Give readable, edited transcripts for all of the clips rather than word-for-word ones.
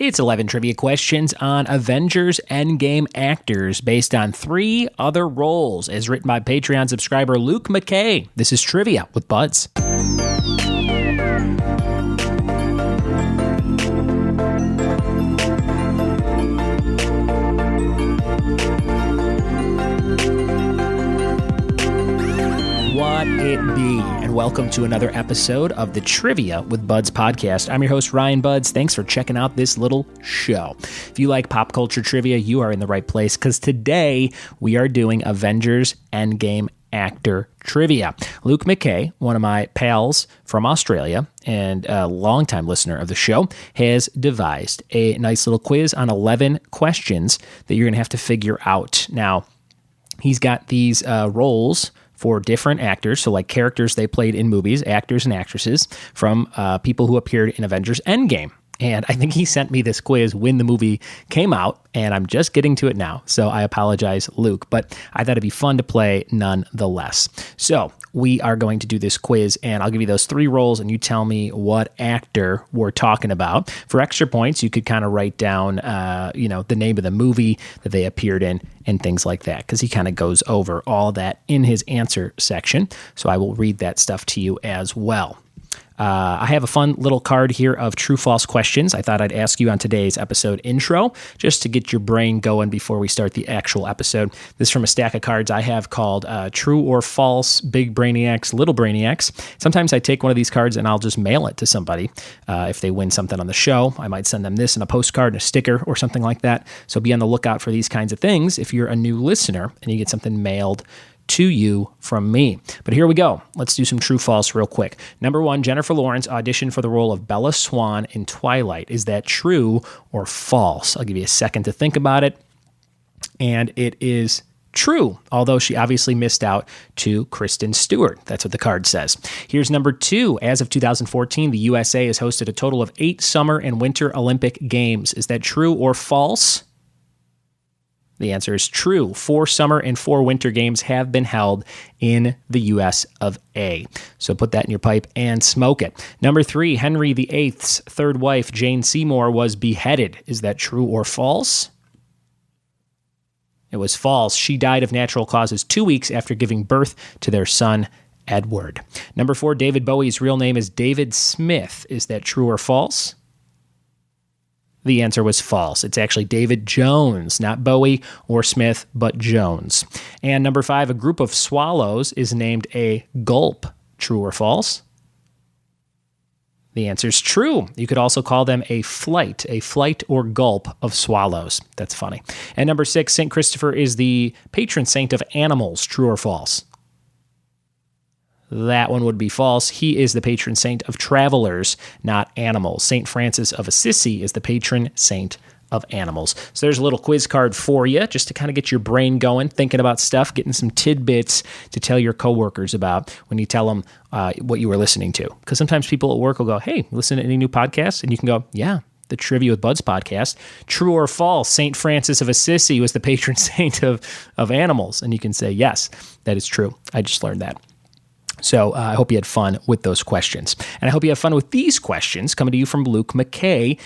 It's 11 trivia questions on Avengers Endgame actors based on 3 other roles, as written by Patreon subscriber Luke Mckay. This is Trivia with Buds. What it be, and welcome to another episode of the Trivia with Buds podcast. I'm your host, Ryan Buds. Thanks for checking out this little show. If you like pop culture trivia, you are in the right place, because today we are doing Avengers Endgame actor trivia. Luke Mckay, one of my pals from Australia and a longtime listener of the show, has devised a nice little quiz on 11 questions that you're going to have to figure out. Now, he's got these roles for different actors, so like characters they played in movies, actors and actresses from people who appeared in Avengers Endgame. And I think he sent me this quiz when the movie came out, and I'm just getting to it now, so I apologize, Luke, but I thought it'd be fun to play nonetheless. So we are going to do this quiz, and I'll give you those 3 roles, and you tell me what actor we're talking about. For extra points, you could kind of write down, the name of the movie that they appeared in and things like that, because he kind of goes over all that in his answer section, so I will read that stuff to you as well. I have a fun little card here of true-false questions I thought I'd ask you on today's episode intro, just to get your brain going before we start the actual episode. This is from a stack of cards I have called True or False, Big Brainiacs, Little Brainiacs. Sometimes I take one of these cards and I'll just mail it to somebody. If they win something on the show, I might send them this in a postcard and a sticker or something like that. So be on the lookout for these kinds of things if you're a new listener and you get something mailed to you from me. But here we go. Let's do some true-false real quick. Number 1, Jennifer Lawrence auditioned for the role of Bella Swan in Twilight. Is that true or false? I'll give you a second to think about it. And it is true, although she obviously missed out to Kristen Stewart. That's what the card says. Here's number 2. As of 2014, the USA has hosted a total of 8 summer and winter Olympic Games. Is that true or false? The answer is true. 4 summer and 4 winter games have been held in the US of A. So put that in your pipe and smoke it. Number 3, Henry VIII's third wife, Jane Seymour, was beheaded. Is that true or false? It was false. She died of natural causes 2 weeks after giving birth to their son, Edward. Number 4, David Bowie's real name is David Smith. Is that true or false? The answer was false. It's actually David Jones, not Bowie or Smith, but Jones. And number 5, a group of swallows is named a gulp. True or false? The answer is true. You could also call them a flight or gulp of swallows. That's funny. And number 6, St. Christopher is the patron saint of animals. True or false? That one would be false. He is the patron saint of travelers, not animals. St. Francis of Assisi is the patron saint of animals. So there's a little quiz card for you, just to kind of get your brain going, thinking about stuff, getting some tidbits to tell your coworkers about when you tell them what you were listening to. Because sometimes people at work will go, hey, listen to any new podcasts? And you can go, yeah, the Trivia with Buds podcast. True or false, St. Francis of Assisi was the patron saint of animals. And you can say, yes, that is true. I just learned that. So I hope you had fun with those questions. And I hope you have fun with these questions coming to you from Luke Mckay.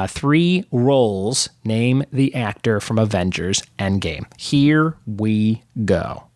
3 roles. Name the actor from Avengers Endgame. Here we go.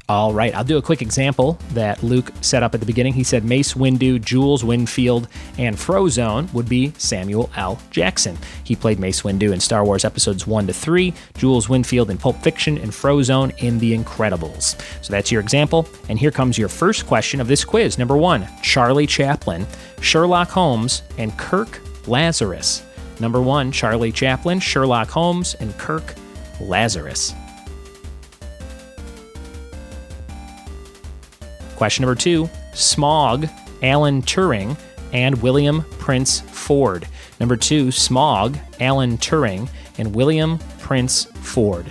All right, I'll do a quick example that Luke set up at the beginning. He said Mace Windu, Jules Winfield, and Frozone would be Samuel L. Jackson. He played Mace Windu in Star Wars Episodes 1 to 3, Jules Winfield in Pulp Fiction, and Frozone in The Incredibles. So that's your example, and here comes your first question of this quiz. Number 1, Charlie Chaplin, Sherlock Holmes, and Kirk Lazarus. Number 1, Charlie Chaplin, Sherlock Holmes, and Kirk Lazarus. Question number 2, Smaug, Alan Turing, and William Prince Ford. Number 2, Smaug, Alan Turing, and William Prince Ford.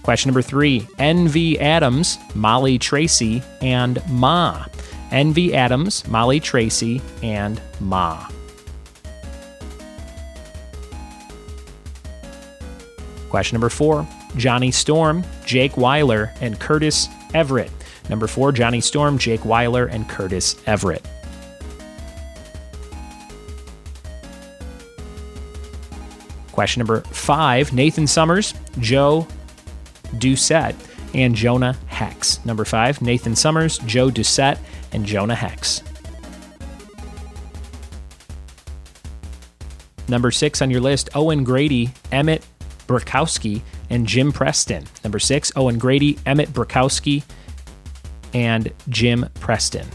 Question number 3, N.V. Adams, Molly Tracy, and Ma. N.V. Adams, Molly Tracy, and Ma. Question number 4, Johnny Storm, Jake Weiler, and Curtis Everett. Number 4, Johnny Storm, Jake Weiler, and Curtis Everett. Question number 5, Nathan Summers, Joe Doucette, and Jonah Hex. Number 5, Nathan Summers, Joe Doucette, and Jonah Hex. Number 6 on your list, Owen Grady, Emmett Brokowski, and Jim Preston. Number 6, Owen Grady, Emmett Brokowski, and Jim Preston.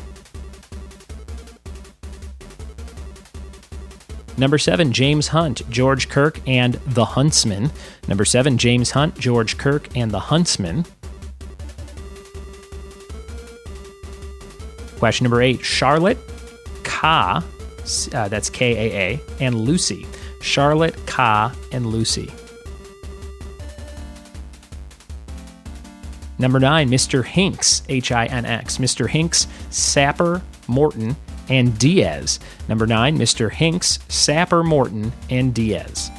Number 7, James Hunt, George Kirk, and The Huntsman. Number 7, James Hunt, George Kirk, and The Huntsman. Question number 8, Charlotte Ka, that's K-A-A, and Lucy. Charlotte Ka and Lucy. Number 9, Mr. Hinks, H-I-N-X. Mr. Hinks, Sapper, Morton, and Diaz. Number 9, Mr. Hinks, Sapper, Morton, and Diaz.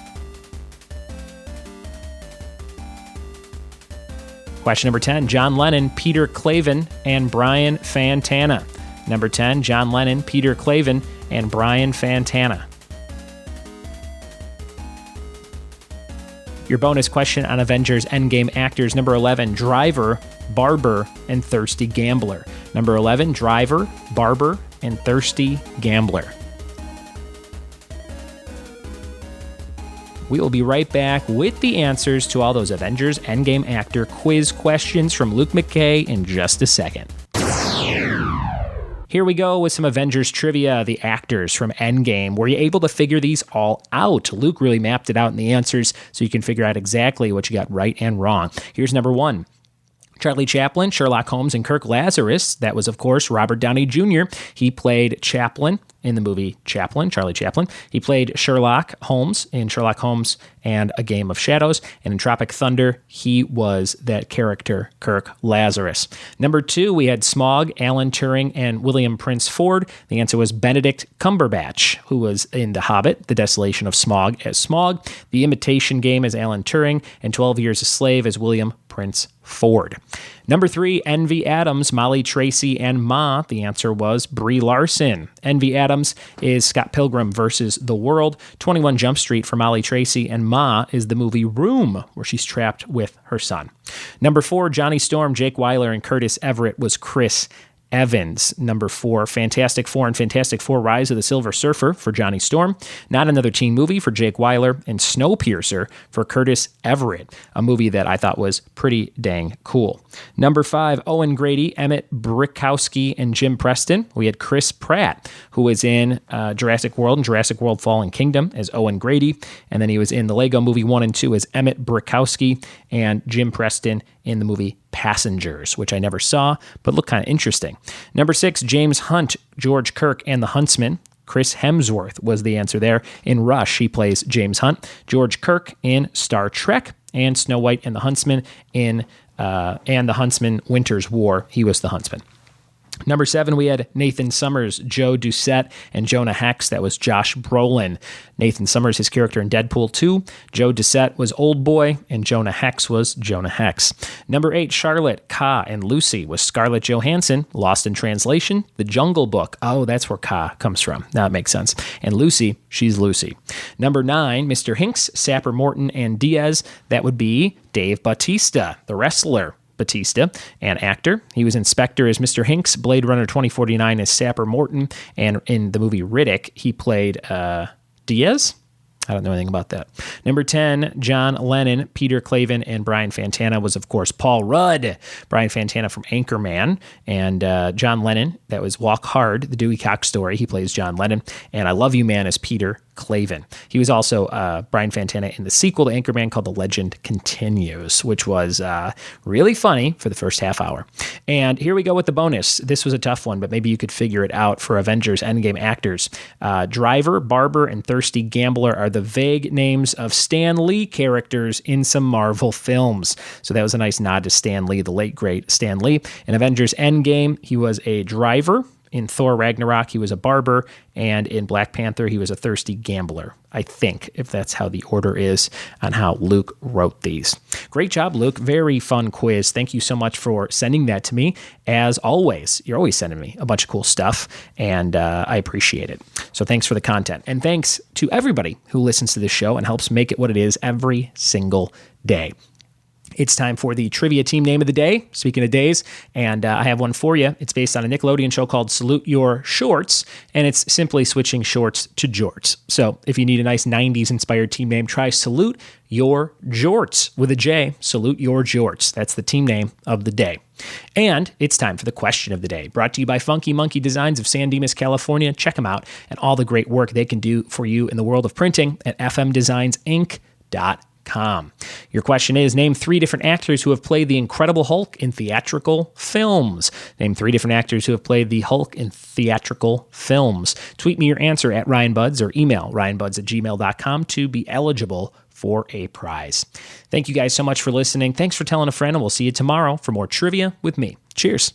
Question number 10, John Lennon, Peter Clavin, and Brian Fantana. Number 10, John Lennon, Peter Clavin, and Brian Fantana. Your bonus question on Avengers Endgame actors. Number 11, Driver, Barber, and Thirsty Gambler. Number 11, Driver, Barber, and Thirsty Gambler. We will be right back with the answers to all those Avengers Endgame actor quiz questions from Luke Mckay in just a second. Here we go with some Avengers trivia, the actors from Endgame. Were you able to figure these all out? Luke really mapped it out in the answers so you can figure out exactly what you got right and wrong. Here's number 1. Charlie Chaplin, Sherlock Holmes, and Kirk Lazarus. That was, of course, Robert Downey Jr. He played Chaplin in the movie Chaplin, Charlie Chaplin. He played Sherlock Holmes in Sherlock Holmes and A Game of Shadows. And in Tropic Thunder, he was that character, Kirk Lazarus. Number 2, we had Smaug, Alan Turing, and William Prince Ford. The answer was Benedict Cumberbatch, who was in The Hobbit, The Desolation of Smaug as Smaug, The Imitation Game as Alan Turing, and 12 Years a Slave as William Prince Ford. Number 3, Envy Adams, Molly Tracy, and Ma. The answer was Brie Larson. Envy Adams is Scott Pilgrim versus the World. 21 Jump Street for Molly Tracy, and Ma is the movie Room, where she's trapped with her son. Number 4, Johnny Storm, Jake Weiler, and Curtis Everett was Chris Evans. Number 4, Fantastic Four and Fantastic Four Rise of the Silver Surfer for Johnny Storm. Not Another Teen Movie for Jake Weiler, and Snowpiercer for Curtis Everett, a movie that I thought was pretty dang cool. Number 5, Owen Grady, Emmett Brokowski, and Jim Preston. We had Chris Pratt, who was in Jurassic World and Jurassic World Fallen Kingdom as Owen Grady, and then he was in the Lego Movie 1 and 2 as Emmett Brokowski, and Jim Preston in the movie Passengers, which I never saw, but looked kind of interesting. Number 6, James Hunt, George Kirk, and The Huntsman. Chris Hemsworth was the answer there. In Rush, he plays James Hunt. George Kirk in Star Trek, and Snow White and the Huntsman in and the Huntsman Winter's War. He was the Huntsman. Number 7, we had Nathan Summers, Joe Doucette, and Jonah Hex. That was Josh Brolin. Nathan Summers, his character in Deadpool 2. Joe Doucette was Old Boy, and Jonah Hex was Jonah Hex. Number 8, Charlotte Ka and Lucy was Scarlett Johansson. Lost in Translation, The Jungle Book. Oh, that's where Ka comes from. Now it makes sense. And Lucy, she's Lucy. Number 9, Mr. Hinks, Sapper, Morton, and Diaz. That would be Dave Bautista, the wrestler. Batista, an actor. He was in Spectre as Mr. Hinks, Blade Runner 2049 as Sapper Morton, and in the movie Riddick, he played Diaz. I don't know anything about that. Number 10, John Lennon, Peter Clavin, and Brian Fantana was, of course, Paul Rudd. Brian Fantana from Anchorman, and John Lennon, that was Walk Hard, the Dewey Cox story. He plays John Lennon, and I Love You Man as Peter Clavin. He was also Brian Fantana in the sequel to Anchorman called The Legend Continues, which was really funny for the first half hour. And here we go with the bonus. This was a tough one, but maybe you could figure it out for Avengers Endgame actors. Driver, Barber, and Thirsty Gambler are the vague names of Stan Lee characters in some Marvel films. So that was a nice nod to Stan Lee, the late, great Stan Lee. In Avengers Endgame, he was a driver. In Thor Ragnarok, he was a barber, and in Black Panther, he was a thirsty gambler, I think, if that's how the order is on how Luke wrote these. Great job, Luke. Very fun quiz. Thank you so much for sending that to me. As always, you're always sending me a bunch of cool stuff, and I appreciate it. So thanks for the content. And thanks to everybody who listens to this show and helps make it what it is every single day. It's time for the trivia team name of the day, speaking of days, and I have one for you. It's based on a Nickelodeon show called Salute Your Shorts, and it's simply switching shorts to jorts. So if you need a nice 90s-inspired team name, try Salute Your Jorts with a J. Salute Your Jorts. That's the team name of the day. And it's time for the question of the day, brought to you by Funky Monkey Designs of San Dimas, California. Check them out and all the great work they can do for you in the world of printing at fmdesignsinc.com. Your question is, name 3 different actors who have played the Incredible Hulk in theatrical films. Name 3 different actors who have played the Hulk in theatrical films. Tweet me your answer at RyanBuds or email ryanbuds@gmail.com to be eligible for a prize. Thank you guys so much for listening. Thanks for telling a friend, and we'll see you tomorrow for more trivia with me. Cheers.